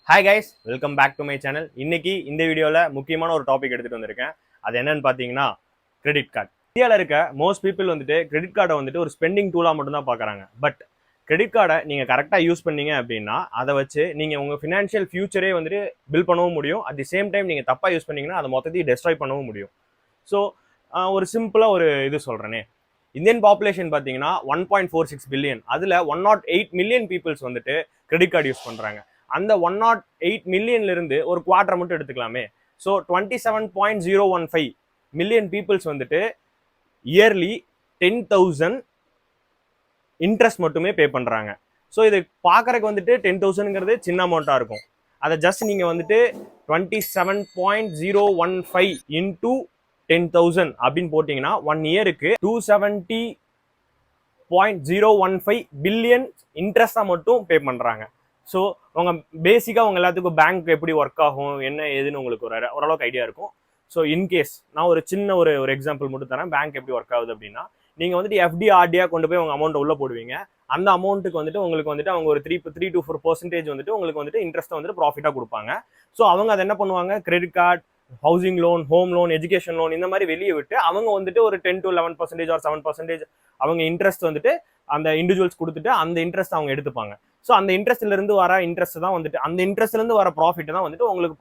Hi guys, welcome back to my channel. இன்னைக்கு இந்த வீடியோவில் முக்கியமான ஒரு டாபிக் எடுத்துகிட்டு வந்திருக்கேன். அது என்னன்னு பார்த்தீங்கன்னா கிரெடிட் கார்டு. இந்தியாவில் இருக்க மோஸ்ட் பீப்புள் வந்துட்டு கிரெடிட் கார்டை வந்துட்டு ஒரு ஸ்பெண்டிங் டூலாக மட்டும்தான் பார்க்குறாங்க. பட் கிரெடிட் கார்டை நீங்கள் கரெக்டாக யூஸ் பண்ணீங்க அப்படின்னா அதை வச்சு நீங்கள் உங்கள் ஃபினான்ஷியல் ஃபியூச்சரே வந்துட்டு பில் பண்ணவும் முடியும். அட் தி சேம் டைம் நீங்கள் தப்பாக யூஸ் பண்ணீங்கன்னா அதை மொத்தத்தையும் டெஸ்ட்ராய் பண்ணவும் முடியும். ஸோ ஒரு சிம்பிளாக ஒரு இது சொல்கிறேனே, இந்தியன் பாப்புலேஷன் பார்த்தீங்கன்னா 1.46 பில்லியன். அதில் 108 மில்லியன் பீப்புள்ஸ் வந்துட்டு கிரெடிட் கார்டு யூஸ் பண்ணுறாங்க. அந்த 108 மில்லியன்ல இருந்து ஒரு குவார்டர் மட்டும் எடுத்துக்கலாமே. ஸோ 27.015 மில்லியன் பீப்புள்ஸ் வந்துட்டு இயர்லி 10,000 இன்ட்ரெஸ்ட் மட்டுமே பே பண்ணுறாங்க. ஸோ இது பார்க்கறதுக்கு வந்துட்டு 10,000ங்கிறது சின்ன அமௌண்ட்டாக இருக்கும். அதை ஜஸ்ட் நீங்கள் வந்துட்டு 27.015 இன்டூ 10,000 அப்படின்னு போட்டிங்கன்னா 1 இயருக்கு 270.015 பில்லியன் இன்ட்ரெஸ்டாக மட்டும் பே பண்ணுறாங்க. ஸோ உங்கள் பேசிக்காக உங்கள் எல்லாத்துக்கும் பேங்க் எப்படி ஒர்க் ஆகும் என்ன ஏதுன்னு உங்களுக்கு ஓரளவுக்கு ஐடியா இருக்கும். ஸோ இன்கேஸ் நான் ஒரு சின்ன ஒரு எக்ஸாம்பிள் மட்டும் தரேன். பேங்க் எப்படி ஒர்க் ஆகுது அப்படின்னா, நீங்கள் வந்துட்டு எஃப்டி ஆர்டியாக கொண்டு போய் உங்கள் அமௌண்ட்டை உள்ளே போடுவீங்க. அந்த அமௌண்ட்டுக்கு வந்துட்டு உங்களுக்கு வந்துட்டு அவங்க ஒரு 3 to 4% வந்துட்டு உங்களுக்கு வந்துட்டு இன்ட்ரெஸ்ட்டை வந்துட்டு ப்ராஃபிட்டாக கொடுப்பாங்க. ஸோ அவங்க அதை என்ன பண்ணுவாங்க, credit card, housing loan, home loan, education loan இந்த மாதிரி வெளியே விட்டு அவங்க வந்துட்டு ஒரு 10 to 11% ஆர் 7% அவங்க இன்ட்ரெஸ்ட் வந்துட்டு அந்த இண்டிவிஜுவல்ஸ் கொடுத்துட்டு அந்த இன்ட்ரெஸ்ட் அவங்க எடுத்துப்பாங்க. ஸோ அந்த இன்ட்ரெஸ்ட்ல இருந்து வர இன்ட்ரெஸ்ட் தான் வந்துட்டு அந்த இன்ட்ரெஸ்ட்ல இருந்து வர ப்ராஃபிட் தான் வந்துட்டு உங்களுக்கு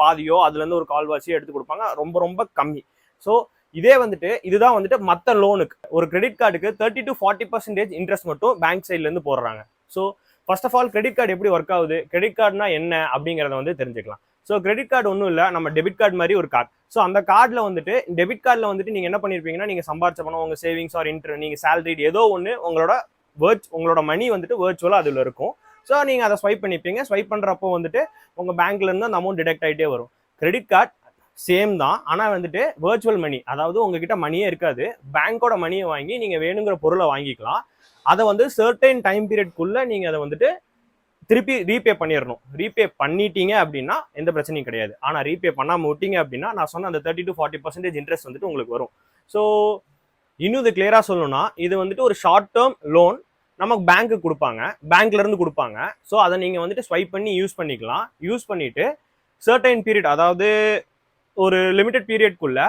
பாதியோ அதுல இருந்து ஒரு கால்வாசியோ எடுத்து கொடுப்பாங்க, ரொம்ப ரொம்ப கம்மி. ஸோ இதே வந்துட்டு இதுதான் வந்துட்டு மற்ற லோனுக்கு ஒரு கிரெடிட் கார்டுக்கு 30 to 40% இன்ட்ரெஸ்ட் மட்டும் பேங்க் சைட்ல இருந்து போடுறாங்க. So first of all credit card எப்படி ஒர்க் ஆகுது, கிரெடிட் கார்டுனா என்ன அப்படிங்கிறத வந்து தெரிஞ்சுக்கலாம். ஸோ கிரெடிட் கார்டு ஒன்றும் இல்லை, நம்ம டெபிட் கார்டு மாதிரி ஒரு கார்டு. ஸோ அந்த கார்டில் வந்துட்டு டெபிட் கார்டில் வந்துட்டு நீங்கள் என்ன பண்ணியிருப்பீங்கன்னா, நீங்கள் சம்பாரிச்ச பணம், உங்கள் சேவிங்ஸ் ஆர் நீங்கள் சேலரி ஏதோ ஒன்று உங்களோட மணி வந்துட்டு வேர்ச்சுவலாக அதில் இருக்கும். ஸோ நீங்கள் அதை ஸ்வைப் பண்ணிப்பீங்க. ஸ்வைப் பண்ணுறப்போ வந்துட்டு உங்கள் பேங்க்லேருந்து அந்த அமௌண்ட் டிடெக்ட் ஆகிட்டே வரும். கிரெடிட் கார்டு சேம் தான், ஆனால் வந்துட்டு வேர்ச்சுவல் மணி, அதாவது உங்ககிட்ட மணியே இருக்காது. பேங்கோட மணியை வாங்கி நீங்கள் வேணுங்கிற பொருளை வாங்கிக்கலாம். அதை வந்து சர்டைன் டைம் பீரியட்குள்ளே நீங்கள் அதை வந்துட்டு திருப்பி ரீபே பண்ணிடணும். ரீபே பண்ணிட்டீங்க அப்படின்னா எந்த பிரச்சனையும் கிடையாது. ஆனால் ரீபே பண்ணாமல் விட்டீங்க அப்படின்னா நான் சொன்ன அந்த 30 to 40% இன்ட்ரெஸ்ட் வந்துட்டு உங்களுக்கு வரும். ஸோ இன்னும் இது கிளியராக சொல்லணும்னா, இது வந்துட்டு ஒரு ஷார்ட் டேர்ம் லோன் நமக்கு பேங்க்கு கொடுப்பாங்க, பேங்க்ல இருந்து கொடுப்பாங்க. ஸோ அதை நீங்கள் வந்துட்டு ஸ்வைப் பண்ணி யூஸ் பண்ணிக்கலாம். யூஸ் பண்ணிட்டு சர்டைன் பீரியட், அதாவது ஒரு லிமிடெட் பீரியட்குள்ள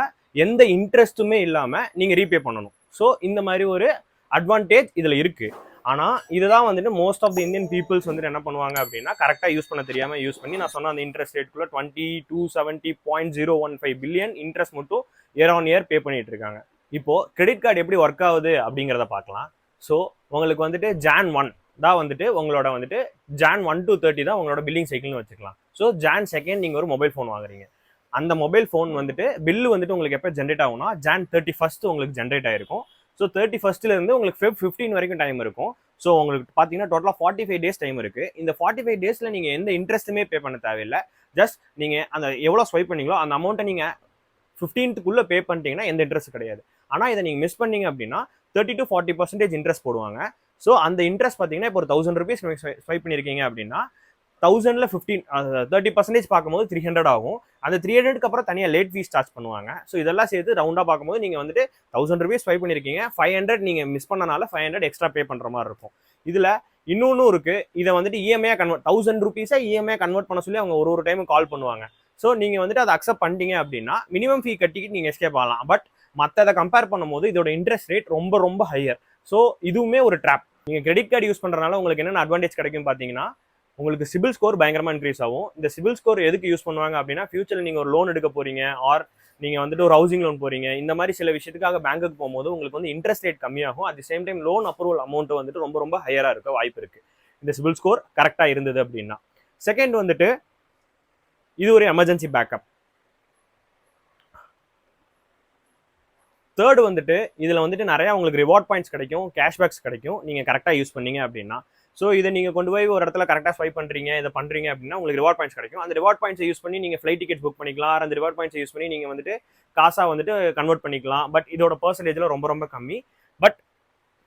எந்த இன்ட்ரெஸ்ட்டுமே இல்லாமல் நீங்கள் ரீபே பண்ணணும். ஸோ இந்த மாதிரி ஒரு அட்வான்டேஜ் இதில் இருக்கு. ஆனால் இதுதான் வந்துட்டு most of the Indian peoples வந்துட்டு என்ன பண்ணுவாங்க அப்படின்னா, கரெக்டாக யூஸ் பண்ண தெரியாமல் யூஸ் பண்ணி நான் சொன்ன அந்த இன்ட்ரெஸ்ட் ரேட்குள்ள 270.015 பில்லியன் இன்ட்ரெஸ்ட் மட்டும் இயர் ஆன் இயர் பே பண்ணிட்டு இருக்காங்க. இப்போ கிரெடிட் கார்டு எப்படி ஒர்க் ஆகுது அப்படிங்கிறத பார்க்கலாம். ஸோ உங்களுக்கு வந்துட்டு Jan 1 தான் வந்துட்டு உங்களோட வந்துட்டு Jan 1 to 30 தான் உங்களோட பில்லிங் சைக்கிள்னு வச்சுக்கலாம். ஸோ Jan 2 நீங்கள் ஒரு மொபைல் ஃபோன் வாங்குறீங்க. அந்த மொபைல் ஃபோன் வந்துட்டு பில்லு வந்துட்டு உங்களுக்கு எப்போ ஜென்ரேட் ஆகும்னா Jan 31 உங்களுக்கு ஜென்ரேட் ஆயிருக்கும். ஸோ 31 இருந்து உங்களுக்கு Feb 15 வரைக்கும் டைம் இருக்கும். ஸோ உங்களுக்கு பார்த்தீங்கன்னா டோட்டலாக 45 days டைம் இருக்கு. இந்த 45 daysல நீங்கள் எந்த இன்ட்ரெஸ்ட்டுமே பே பண்ண தேவையில்லை. ஜஸ்ட் நீங்கள் அந்த எவ்வளோ ஸ்வைப் பண்ணீங்களோ அந்த அமௌண்ட்டை நீங்கள் 15th பே பண்ணிட்டீங்கன்னா எந்த இன்ட்ரெஸ்ட் கிடையாது. ஆனால் இதை நீங்கள் மிஸ் பண்ணீங்க அப்படின்னா 30 to 40% இன்ட்ரெஸ்ட் போடுவாங்க. ஸோ அந்த இன்ட்ரெஸ்ட் பார்த்தீங்கன்னா இப்போ ஒரு 1000 rupees ஸ்வைப் பண்ணியிருக்கீங்க அப்படின்னா 1000ல் 30% பார்க்கும்போது 300 ஆகும். அந்த 300க்கு அப்புறம் தனியாக லேட் ஃபீஸ் சார்ஜ் பண்ணுவாங்க. ஸோ இதெல்லாம் சேர்த்து ரவுண்டாக பார்க்கும்போது நீங்கள் வந்துட்டு 1000 rupees ஸ்வைப் பண்ணியிருக்கீங்க, 500 நீங்கள் மிஸ் பண்ணனால 500 எக்ஸ்ட்ரா பே பண்ணுற மாதிரி இருக்கும். இதில் இன்னொன்றும் இருக்குது. இதை வந்துட்டு இஎம்ஐயாக கன்வெர்ட் 1000 rupees இஎம்ஐ கன்வெர்ட் பண்ண சொல்லி அவங்க ஒரு டைம் கால் பண்ணுவாங்க. ஸோ நீங்கள் வந்துட்டு அதை அக்செப்ட் பண்ணிட்டீங்க அப்படின்னா மினிமம் ஃபீ கட்டிக்கிட்டு நீங்கள் எஸ்கேப் ஆகலாம். பட் மற்றதை கம்பேர் பண்ணும்போது இதோட இன்ட்ரெஸ்ட் ரேட் ரொம்ப ரொம்ப ஹையர். ஸோ இதுவுமே ஒரு ட்ராப். நீங்கள் கிரெடிட் கார்டு யூஸ் பண்ணுறதுனால உங்களுக்கு என்னென்ன அட்வான்டேஜ் கிடைக்கும் பார்த்தீங்கன்னா, உங்களுக்கு சிபில் ஸ்கோர் பயங்கரமாக இன்க்ரீஸ் ஆகும். இந்த சிபில் ஸ்கோர் எதுக்கு யூஸ் பண்ணுவாங்க அப்படின்னா, ஃபியூச்சரில் நீங்கள் ஒரு லோன் எடுக்க போறீங்க, ஆர் நீங்கள் வந்துட்டு ஒரு ஹவுசிங் லோன் போறீங்க, இந்த மாதிரி சில விஷயத்துக்காக பேங்க்குக்கு போகும்போது உங்களுக்கு வந்து இன்ட்ரெஸ்ட் ரேட் கம்மியாகும். At the same time loan approval amount வந்துட்டு ரொம்ப ரொம்ப ஹையராக இருக்க வாய்ப்பு இருக்கு, இந்த சிபில் ஸ்கோர் கரெக்டாக இருந்தது அப்படின்னா. செகண்ட் வந்துட்டு இது ஒரு எமர்ஜென்சி பேக்கப். தேர்ட் வந்துட்டு இதில் வந்துட்டு நிறையா உங்களுக்கு ரிவார்ட் பாயிண்ட்ஸ் கிடைக்கும், கேஷ்பேக்ஸ் கிடைக்கும் நீங்கள் கரெக்டாக யூஸ் பண்ணீங்க அப்படின்னா. ஸோ இதை நீங்கள் கொண்டு போய் ஒரு இடத்துல கரெக்டாக ஸ்வைப் பண்ணுறீங்க, இதை பண்ணுறீங்க அப்படின்னா உங்களுக்கு ரிவார்ட் பாயிண்ட்ஸ் கிடைக்கும். அந்த ரிவார்ட் பாயிண்ட்ஸை யூஸ் பண்ணி நீங்கள் ஃப்ளைட் டிக்கெட் புக் பண்ணிக்கலாம். அந்த ரிவார்ட் பாயிண்ட்ஸை யூஸ் பண்ணி நீங்கள் வந்துட்டு காசாக வந்துட்டு கன்வெர்ட் பண்ணிக்கலாம். பட் இதோட பர்சன்டேஜில் ரொம்ப ரொம்ப கம்மி. பட்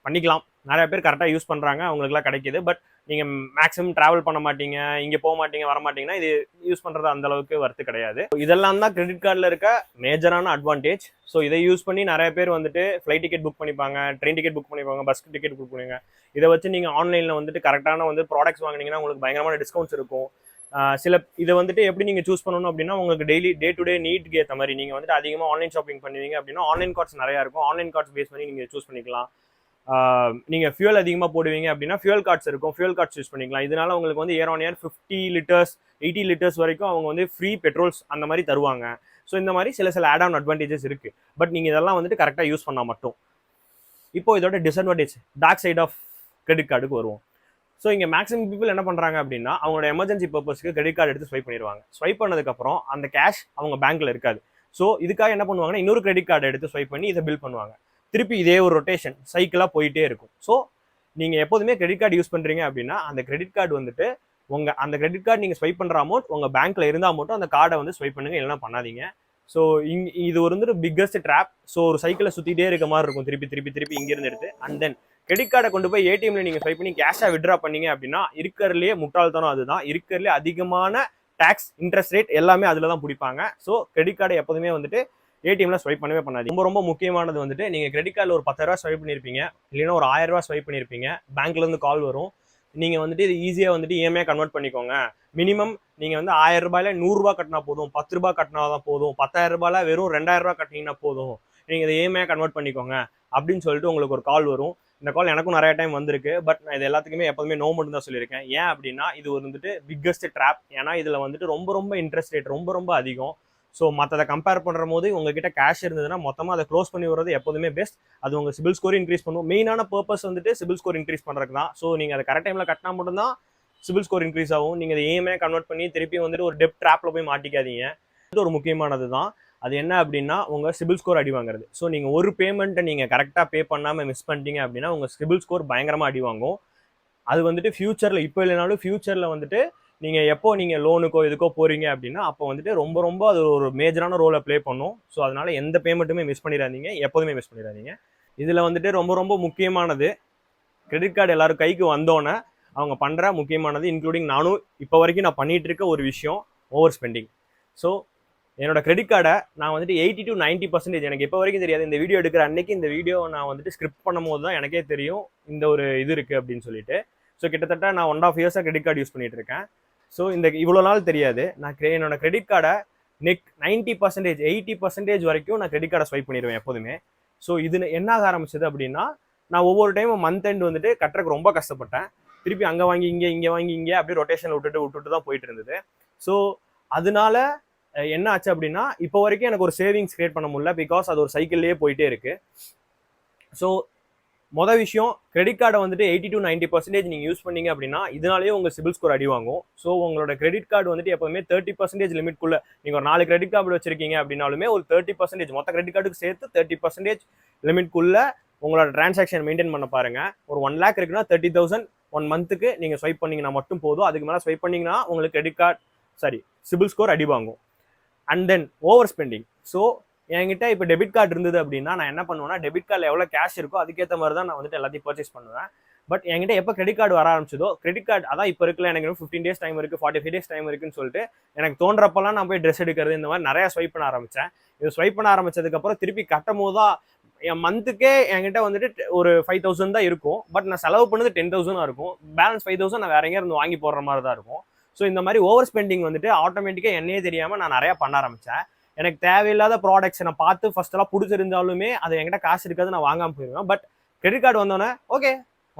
பண்ணிக்கலாம், நிறைய பேர் கரெக்டாக யூஸ் பண்ணுறாங்க, அவங்களுக்குலாம் கிடைக்கிது. பட் நீங்கள் மேக்ஸிமம் ட்ராவல் பண்ண மாட்டீங்க, இங்கே போக மாட்டீங்க, வர மாட்டீங்கன்னா இது யூஸ் பண்ணுறது அந்த அளவுக்கு வர்த்து கிடையாது. இதெல்லாம் தான் கிரெடிட் கார்டில் இருக்க மேஜரான அட்வான்டேஜ். ஸோ இதை யூஸ் பண்ணி நிறைய பேர் வந்துட்டு ஃப்ளைட் டிக்கெட் புக் பண்ணிப்பாங்க, ட்ரெயின் டிக்கெட் புக் பண்ணிப்பாங்க, பஸ் டிக்கெட் புக் பண்ணுவாங்க. இதை வச்சு நீங்கள் ஆன்லைனில் வந்துட்டு கரெக்டான வந்து ப்ராடக்ட்ஸ் வாங்கினீங்கன்னா உங்களுக்கு பயங்கரமான டிஸ்கவுண்ட்ஸ் இருக்கும். சில இதை வந்துட்டு எப்படி நீங்கள் சூஸ் பண்ணணும் அப்படின்னா உங்களுக்கு டெய்லி டே டு டே நீட்க்கு ஏற்ற மாதிரி நீங்கள் வந்துட்டு அதிகமாக ஆன்லைன் ஷாப்பிங் பண்ணுவீங்க அப்படின்னா ஆன்லைன் கார்ட்ஸ் நிறையா இருக்கும். ஆன்லைன் கார்ட்ஸ் பேஸ் பண்ணி நீங்கள் சூஸ் பண்ணிக்கலாம். நீங்கள் ஃபியூல் அதிகமாக போடுவீங்க அப்படின்னா ஃபியூல் கார்ட்ஸ் இருக்கும், ஃபியூல் கார்ட்ஸ் யூஸ் பண்ணிக்கலாம். இதனால உங்களுக்கு வந்து year on year 50 litres 80 litres வரைக்கும் அவங்க வந்து ஃப்ரீ பெட்ரோல்ஸ் அந்த மாதிரி தருவாங்க. ஸோ இந்த மாதிரி சில ஆட் ஆன் அட்வான்டேஜஸ் இருக்குது. பட் நீங்கள் இதெல்லாம் வந்துட்டு கரெக்டாக யூஸ் பண்ணால் மட்டும். இப்போ இதோட disadvantage dark side of credit கார்டுக்கு வருவோம். ஸோ இங்கே மேக்ஸிமம் பீப்புள் என்ன பண்ணுறாங்க அப்படின்னா அவங்களோட எமர்ஜென்சி பர்பஸ்க்கு கிரெடிட் கார்டு எடுத்து ஸ்வைப் பண்ணிடுவாங்க. ஸ்வைப் பண்ணதுக்கப்புறம் அந்த கேஷ் அவங்க பேங்க்கில் இருக்காது. ஸோ இதுக்காக என்ன பண்ணுவாங்கன்னா இன்னொரு கிரெடிட் கார்டு எடுத்து ஸ்வைப் பண்ணி இதை பில் பண்ணுவாங்க. திருப்பி இதே ஒரு ரொட்டேஷன் சைக்கிளாக போயிட்டே இருக்கும். ஸோ நீங்கள் எப்போதுமே கிரெடிட் கார்டு யூஸ் பண்ணுறீங்க அப்படின்னா அந்த கிரெடிட் கார்டு வந்துட்டு அந்த கிரெடிட் கார்டு நீங்கள் ஸ்வைப் பண்ணுற அமௌண்ட் உங்கள் பேங்க்கில் இருந்தால் மட்டும் அந்த கார்டை வந்து ஸ்வைப் பண்ணுங்க, இல்லைனா பண்ணாதீங்க. ஸோ இது வந்துட்டு பிக்கஸ்ட் ட்ராப். ஸோ ஒரு சைக்கிளை சுற்றிட்டே இருக்க மாதிரி இருக்கும், திருப்பி இங்கேருந்து எடுத்து. அண்ட் தென் கிரெடிட் கார்டை கொண்டு போய் ஏடிஎம்ல நீங்கள் ஸ்வைப் பண்ணி கேஷாக விட்ரா பண்ணீங்க அப்படின்னா இருக்கிறதுலே முட்டாள்தனம் அதுதான். இருக்கிறதுலே அதிகமான டேக்ஸ் இன்ட்ரெஸ்ட் ரேட் எல்லாமே அதில் தான் பிடிப்பாங்க. ஸோ கிரெடிட் கார்டை எப்போதுமே வந்துட்டு ஏடிஎம்ல ஸ்வைப் பண்ணவே பண்ணாது. ரொம்ப முக்கியமானது வந்துட்டு நீங்கள் கிரெடிட் கார்டில் ஒரு 10,000 ஸ்வைப் பண்ணியிருப்பீங்க, இல்லைன்னா ஒரு 1000 ஸ்வைப் பண்ணியிருப்பீங்க, பேங்க்லேருந்து கால் வரும். நீங்கள் வந்துட்டு இது ஈஸியாக வந்துட்டு இஎம்ஐ கன்வெர்ட் பண்ணிக்கோங்க. மினிமம் நீங்கள் வந்து 1000 ரூபாயில 100 ரூபா கட்டினா போதும், 10 ரூபா கட்டினா தான் போதும், 10,000 ரூபாயில வெறும் 2000 ரூபா கட்டினீங்கன்னா போதும், நீங்கள் இதை இஎம்ஐ கன்வெர்ட் பண்ணிக்கோங்க அப்படின்னு சொல்லிட்டு உங்களுக்கு ஒரு கால் வரும். இந்த கால் எனக்கும் நிறைய டைம் வந்திருக்கு. பட் நான் இது எல்லாத்துக்குமே எப்போதுமே நோ மட்டும் தான் சொல்லியிருக்கேன். ஏன் அப்படின்னா இது வந்துட்டு பிக்கஸ்ட் ட்ராப். ஏன்னா இதில் வந்துட்டு ரொம்ப இன்ட்ரெஸ்ட் ரேட் ரொம்ப அதிகம். ஸோ மற்றதை கம்பேர் பண்ணுற போது உங்ககிட்ட கேஷ் இருந்ததுன்னா மொத்தமாக அதை க்ளோஸ் பண்ணி வர்றது எப்போதுமே பெஸ்ட். அது உங்கள் சிபில் ஸ்கோர் இன்க்ரீஸ் பண்ணும். மெயினான பர்பஸ் வந்துட்டு சிபில் ஸ்கோர் இன்க்ரீஸ் பண்ணுறதுக்கு தான். ஸோ நீங்கள் அதை கரெக்ட் டைமில் கட்டினா மட்டும்தான் சிபில் ஸ்கோர் இன்க்ரீஸ் ஆகும். நீங்கள் அதை இஎம்ஐ கன்வெர்ட் பண்ணி திருப்பி வந்துட்டு ஒரு டெப்ட் ட்ராப்பில் போய் மாட்டிக்காதீங்க. இது ஒரு முக்கியமானது தான். அது என்ன அப்படின்னா உங்கள் சிபில் ஸ்கோர் அடி வாங்குறது. ஸோ நீங்கள் ஒரு பேமெண்ட்டை நீங்கள் கரெக்டாக பே பண்ணாமல் மிஸ் பண்ணிட்டீங்க அப்படின்னா உங்கள் சிபில் ஸ்கோர் பயங்கரமாக அடி வாங்கும். அது வந்துட்டு ஃபியூச்சரில், இப்போ இல்லைனாலும் ஃபியூச்சரில் வந்துட்டு நீங்கள் எப்போ நீங்கள் லோனுக்கோ இதுக்கோ போகிறீங்க அப்படின்னா அப்போ வந்துட்டு ரொம்ப அது ஒரு மேஜரான ரோலை ப்ளே பண்ணும். ஸோ அதனால் எந்த பேமெண்ட்டுமே மிஸ் பண்ணிடாதீங்க, எப்போதுமே மிஸ் பண்ணிடாதீங்க. இதில் வந்துட்டு ரொம்ப முக்கியமானது கிரெடிட் கார்டு எல்லாரும் கைக்கு வந்தோன்னே அவங்க பண்ணுற முக்கியமானது, இன்க்ளூடிங் நானும் இப்போ வரைக்கும் நான் பண்ணிகிட்டு இருக்க ஒரு விஷயம், ஓவர் ஸ்பெண்டிங். ஸோ என்னோட கிரெடிட் கார்டை நான் வந்துட்டு 80 to 90% எனக்கு இப்போ வரைக்கும் தெரியாது. இந்த வீடியோ எடுக்கிற அன்னைக்கு இந்த வீடியோ நான் வந்துட்டு ஸ்கிரிப்ட் பண்ணும் போது தான் எனக்கே தெரியும் இந்த ஒரு இது இருக்குது அப்படின்னு சொல்லிட்டு. ஸோ கிட்டத்தட்ட நான் 1.5 years கிரெடிட் கார்டு யூஸ் பண்ணிட்டு இருக்கேன். ஸோ இந்த இவ்வளோ நாள் தெரியாது. நான் என்னோட கிரெடிட் கார்டை 90%, 80% வரைக்கும் நான் கிரெடிட் கார்டை ஸ்வைப் பண்ணிடுவேன் எப்போதுமே. ஸோ இது என்ன ஆக ஆரம்பிச்சது அப்படின்னா நான் ஒவ்வொரு டைமும் மந்த் எண்ட் வந்துட்டு கட்டுறதுக்கு ரொம்ப கஷ்டப்பட்டேன். திருப்பி அங்கே வாங்கி இங்கே வாங்கி இங்கே அப்படியே ரொட்டேஷனில் விட்டுட்டு தான் போயிட்டு இருந்தது. ஸோ அதனால என்ன ஆச்சு அப்படின்னா இப்போ வரைக்கும் எனக்கு ஒரு சேவிங்ஸ் கிரியேட் பண்ண முடியல. பிகாஸ் அது ஒரு சைக்கிள்லேயே போயிட்டே இருக்கு. ஸோ மொதல் விஷயம், கிரெடிட் கார்டை வந்துட்டு 80 to 90% நீங்கள் யூஸ் பண்ணீங்க அப்படின்னா இதனாலேயே உங்கள் சிபில் ஸ்கோர் அடி வாங்கும். ஸோ உங்களோட கிரெடிட் கார்டு வந்துட்டு எப்போதுமே 30% லிமிட்குள்ளே, நீங்கள் ஒரு 4 கிரெடிட் கார்டு வச்சிருக்கீங்க அப்படின்னாலுமே ஒரு 30% மொத்த கிரெடிட் கார்டுக்கு சேர்த்து 30% லிமிட்குள்ளே உங்களோட டிரான்சாக்ஷன் மெயின்டைன் பண்ண பாருங்க. ஒரு 1 lakh இருக்குன்னா 30,000 1 மந்த்துக்கு நீங்கள் ஸ்வைப் பண்ணீங்கன்னா மட்டும் போதும். அதுக்கு மேலே ஸ்வைப் பண்ணீங்கன்னா உங்களுக்கு கிரெடிட் கார்டு சிபில் ஸ்கோர் அடி வாங்கும். And then over spending. So என்கிட்ட இப்போ டெபிட் கார்டு இருந்தது அப்படின்னா நான் என்ன பண்ணுவேன்னா டெபிட் கார்டில் எவ்வளோ கேஷ் இருக்கோ அதுக்கேற்ற மாதிரி தான் நான் வந்துட்டு எல்லாத்தையும் பர்ச்சேஸ் பண்ணுவேன். பட் என்கிட்ட எப்போ கிரெடிட் கார்டு வர ஆரம்பிச்சதோ, கிரெடிட் கார்டு அதான் இப்போ இருக்குல்ல, எனக்கு 15 days டைம் இருக்குது, 45 days டைம் இருக்குன்னு சொல்லிட்டு எனக்கு தோன்றப்பெல்லாம் நான் போய் ட்ரெஸ் எடுக்கிறது இந்த மாதிரி நிறையா ஸ்வைப் பண்ண ஆரம்பித்தேன். இது ஸ்வைப் பண்ண ஆரம்பிச்சதுக்கப்புறம் திருப்பி கட்டும் போது தான் என் மந்த்துக்கே என்கிட்ட வந்துட்டு ஒரு 5,000 தான் இருக்கும். பட் நான் செலவு பண்ணது 10,000 இருக்கும். பேலன்ஸ் 5,000 நான் வேற எங்கேயா இருந்து வாங்கி போடுற மாதிரி தான் இருக்கும். ஸோ இந்த மாதிரி ஓவர் ஸ்பெண்டிங் வந்துட்டு ஆட்டோமேட்டிக்காக என்னையே தெரியாமல் நான் நிறையா பண்ண ஆரம்பித்தேன். எனக்கு தேவையில்லாத ப்ராடக்ட்ஸை நான் பார்த்து ஃபர்ஸ்டெல்லாம் பிடிச்சிருந்தாலுமே அது என்கிட்ட காசு இருக்காது, நான் வாங்காமல் போயிடுவேன். பட் கிரெடிட் கார்டு வந்தோடனே ஓகே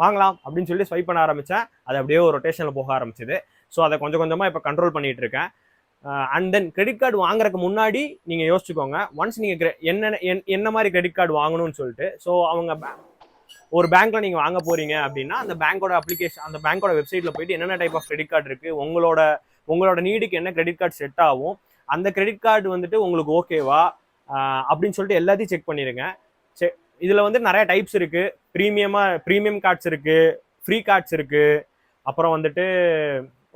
வாங்கலாம் அப்படின்னு சொல்லி ஸ்வைப் பண்ண ஆரம்பித்தேன். அது அப்படியே ஒரு ரொட்டேஷனில் போக ஆரம்பிச்சிது. ஸோ அதை கொஞ்சமாக இப்போ கண்ட்ரோல் பண்ணிகிட்டு இருக்கேன். அண்ட் தென் கிரெடிட் கார்டு வாங்குறதுக்கு முன்னாடி நீங்கள் யோசிச்சுக்கோங்க, ஒன்ஸ் நீங்கள் என்ன மாதிரி கிரெடிட் கார்டு வாங்கணும்னு சொல்லிட்டு. ஸோ அவங்க ஒரு பேங்க்ல நீங்கள் வாங்க போறீங்க அப்படின்னா அந்த பேங்கோட அப்ளிகேஷன், அந்த பேங்கோட வெப்சைட்டில் போயிட்டு என்னென்ன டைப் ஆஃப் கிரெடிட் கார்டு இருக்குது, உங்களோட நீடுக்கு என்ன கிரெடிட் கார்டு செட் ஆகும், அந்த கிரெடிட் கார்டு வந்துட்டு உங்களுக்கு ஓகேவா அப்படின்னு சொல்லிட்டு எல்லாத்தையும் செக் பண்ணிடுங்க. இதில் வந்து நிறைய டைப்ஸ் இருக்குது. ப்ரீமியம் கார்ட்ஸ் இருக்குது, ஃப்ரீ கார்ட்ஸ் இருக்குது, அப்புறம் வந்துட்டு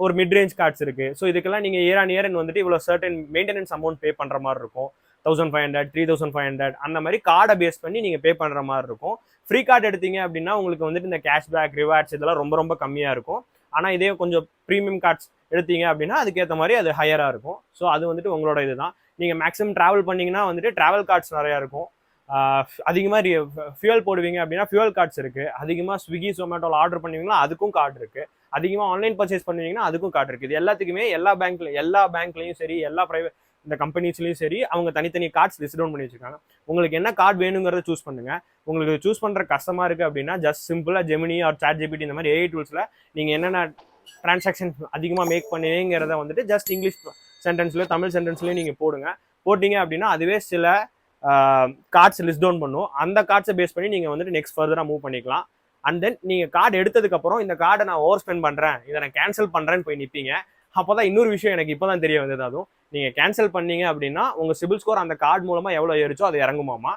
ஒரு மிட் ரேஞ்ச் கார்ட்ஸ் இருக்குது. ஸோ இதுக்கெல்லாம் நீங்கள் இயர் ஆன் இயர் வந்துட்டு இவ்வளோ சர்டன் மெயின்டெனன்ஸ் அமௌண்ட் பே பண்ணுற மாதிரி இருக்கும். 1,500, 3,500 அந்த மாதிரி கார்டை பேஸ் பண்ணி நீங்கள் பே பண்ணுற மாதிரி இருக்கும். ஃப்ரீ கார்டு எடுத்தீங்க அப்படின்னா உங்களுக்கு வந்துட்டு இந்த கேஷ்பேக், ரிவார்ட்ஸ் இதெல்லாம் ரொம்ப கம்மியாக இருக்கும். ஆனால் இதே கொஞ்சம் ப்ரீமியம் கார்ட்ஸ் எடுத்தீங்க அப்படின்னா அதுக்கேற்ற மாதிரி அது ஹையராக இருக்கும். ஸோ அது வந்துட்டு உங்களோட இதுதான். நீங்கள் மேக்ஸிமம் ட்ராவல் பண்ணிங்கன்னா வந்துட்டு ட்ராவல் கார்ட்ஸ் நிறையா இருக்கும். அதிகமாக ஃபியூல் போடுவீங்க அப்படின்னா ஃபியூல் கார்ட்ஸ் இருக்குது. அதிகமாக ஸ்விக்கி, ஜொமேட்டோவில் ஆர்டர் பண்ணுவீங்களா அதுக்கும் கார்டு இருக்குது. அதிகமாக ஆன்லைன் பர்ச்சேஸ் பண்ணுவீங்கன்னா அதுக்கும் கார்டு இருக்குது. இது எல்லாத்துக்குமே எல்லா பேங்க்லையும் சரி, எல்லா ப்ரைவேட் இந்த கம்பெனிஸ்லையும் சரி, அவங்க தனித்தனி கார்ட்ஸ் லிஸ்ட் டவுன் பண்ணி வச்சிருக்காங்க. உங்களுக்கு என்ன கார்டு வேணுங்கிறத சூஸ் பண்ணுங்க. உங்களுக்கு சூஸ் பண்ற கஷ்டமா இருக்கு அப்படின்னா ஜஸ்ட் சிம்பிளா ஜெமினி ஆர் ChatGPT இந்த மாதிரி AI டூல்ஸ்ல நீங்க என்னென்ன டிரான்சாக்ஷன் அதிகமாக மேக் பண்ணுவீங்கிறத வந்துட்டு ஜஸ்ட் இங்கிலீஷ் சென்டென்ஸ்லயோ தமிழ் சென்டென்ஸ்லயோ நீங்க போட்டீங்க அப்படின்னா அதுவே சில கார்ட்ஸ் லிஸ்ட் டவுன் பண்ணும். அந்த கார்ட்ஸை பேஸ் பண்ணி நீங்க வந்துட்டு நெக்ஸ்ட் ஃபர்தரா மூவ் பண்ணிக்கலாம். அண்ட் தென் நீங்க கார்டு எடுத்ததுக்கு அப்புறம் இந்த கார்டை நான் ஓவர் ஸ்பெண்ட் பண்றேன், இதை நான் கேன்சல் பண்றேன்னு போய் நிப்பீங்க. அப்போதான் இன்னொரு விஷயம் எனக்கு இப்போதான் தெரிய வந்தது. அதுவும் நீங்க கேன்சல் பண்ணீங்க அப்படின்னா உங்க சிபில் ஸ்கோர் அந்த கார்டு மூலமா எவ்வளவு ஏறிச்சோ அது இறங்குமாமா.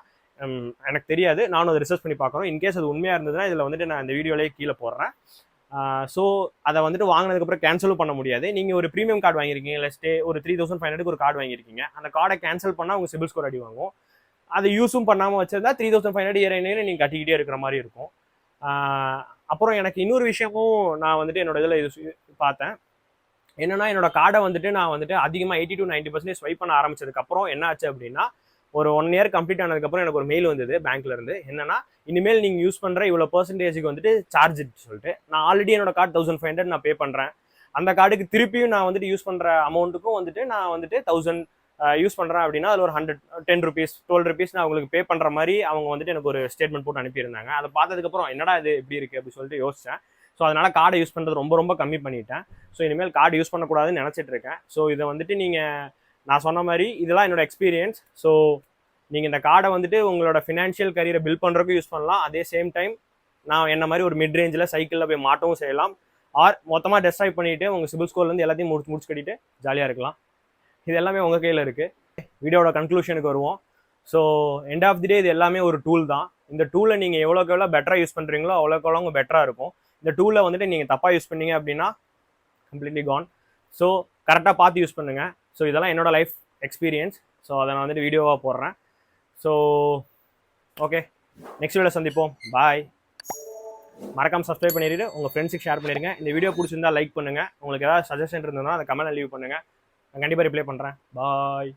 எனக்கு தெரியாது, நானும் அதை ரிசர்ச் பண்ணி பார்க்குறோம். இன்கேஸ் அது உண்மையா இருந்ததுன்னா இதுல வந்துட்டு நான் இந்த வீடியோலேயே கீழே போடுறேன். ஸோ அதை வந்துட்டு வாங்கினதுக்கப்புறம் கேன்சலும் பண்ண முடியாது. நீங்கள் ஒரு ப்ரீமியம் கார்டு வாங்கியிருக்கீங்க, இல்லை ஒரு 3500 ஒரு கார்டு வாங்கியிருக்கீங்க, அந்த கார்டை கேன்சல் பண்ணால் உங்கள் சிபில் ஸ்கோர் அடி வாங்கும். அதை யூஸும் பண்ணாமல் வச்சிருந்தா 3500 இயர் நீங்கள் கட்டிக்கிட்டே இருக்கிற மாதிரி இருக்கும். அப்புறம் எனக்கு இன்னொரு விஷயமும் நான் வந்துட்டு என்னோட இதில் பார்த்தேன். என்னன்னா என்னோட கார்டை வந்துட்டு நான் வந்துட்டு அதிகமாக 80 to 90% ஸ்வைப் பண்ண ஆரம்பிச்சதுக்கப்புறம் என்ன ஆச்சு அப்படின்னா, ஒரு 1 year கம்ப்ளீட் ஆனதுக்கப்புறம் எனக்கு ஒரு மெயில் வந்தது பேங்க்ல இருந்து. என்னன்னா, இனிமேல் நீங்க யூஸ் பண்ற இவ்வளவு பெர்சன்டேஜுக்கு வந்துட்டு சார்ஜ் சொல்லிட்டு, நான் ஆல்ரெடி என்னோட கார்டு 1500 நான் பே பண்றேன். அந்த கார்டுக்கு திருப்பியும் நான் வந்துட்டு யூஸ் பண்ற அமௌண்ட்டுக்கும் வந்துட்டு நான் வந்துட்டு 1000 யூஸ் பண்றேன் அப்படின்னா அதில் ஒரு 10 rupees 12 rupees நான் அவங்களுக்கு பே பண்ற மாதிரி அவங்க வந்துட்டு எனக்கு ஒரு ஸ்டேட்மெண்ட் போட்டு அனுப்பியிருந்தாங்க. அதை பார்த்ததுக்கப்புறம் என்னடா இது எப்படி இருக்கு அப்படின்னு சொல்லிட்டு யோசிச்சேன். ஸோ அதனால கார்டை யூஸ் பண்றது ரொம்ப ரொம்ப கம்மி பண்ணிட்டேன். ஸோ இனிமேல் கார்டு யூஸ் பண்ணக்கூடாதுன்னு நினைச்சிட்டு இருக்கேன். ஸோ இதை வந்துட்டு நீங்க நான் சொன்ன மாதிரி இதெல்லாம் என்னோட எக்ஸ்பீரியன்ஸ். ஸோ நீங்கள் இந்த கார்டை வந்துட்டு உங்களோட ஃபினான்ஷியல் கரியரை பில்ட் பண்ணுறதுக்கும் யூஸ் பண்ணலாம். அதே சேம் டைம் நான் என்ன மாதிரி ஒரு மிட் ரேஞ்சில் சைக்கிளில் போய் மாட்டவும் செய்யலாம். ஆர் மொத்தமாக டெஸ்ட்ராய் பண்ணிவிட்டு உங்கள் சிபில் ஸ்கோர்லேருந்து எல்லாத்தையும் முடிச்சு கட்டிட்டு ஜாலியாக இருக்கலாம். இது எல்லாமே உங்கள் கையில் இருக்குது. வீடியோட கன்க்ளூஷனுக்கு வருவோம். ஸோ எண்ட் ஆஃப் தி டே இது எல்லாமே ஒரு டூல் தான். இந்த டூலை நீங்கள் எவ்வளோக்கு எவ்வளோ பெட்டராக யூஸ் பண்ணுறீங்களோ அவ்வளோக்கு எவ்வளோ பெட்டராக இருக்கும். இந்த டூலை வந்துட்டு நீங்கள் தப்பாக யூஸ் பண்ணீங்க அப்படின்னா கம்ப்ளீட்லி கான். ஸோ கரெக்டாக பார்த்து யூஸ் பண்ணுங்கள். ஸோ இதெல்லாம் என்னோட லைஃப் எக்ஸ்பீரியன்ஸ். ஸோ அதை நான் வந்துட்டு வீடியோவாக போடுறேன். ஸோ ஓகே, நெக்ஸ்ட் வீடியோவில் சந்திப்போம். பாய். மறக்காம சப்ஸ்கிரைப் பண்ணிடுட்டு உங்கள் ஃப்ரெண்ட்ஸுக்கு ஷேர் பண்ணிடுங்க. இந்த வீடியோ பிடிச்சிருந்தா லைக் பண்ணுங்கள். உங்களுக்கு ஏதாவது சஜஷன் இருந்ததுன்னா அதை கமெண்ட்டில் லீவ் பண்ணுங்கள். நான் கண்டிப்பாக ரிப்ளை பண்ணுறேன். பாய்.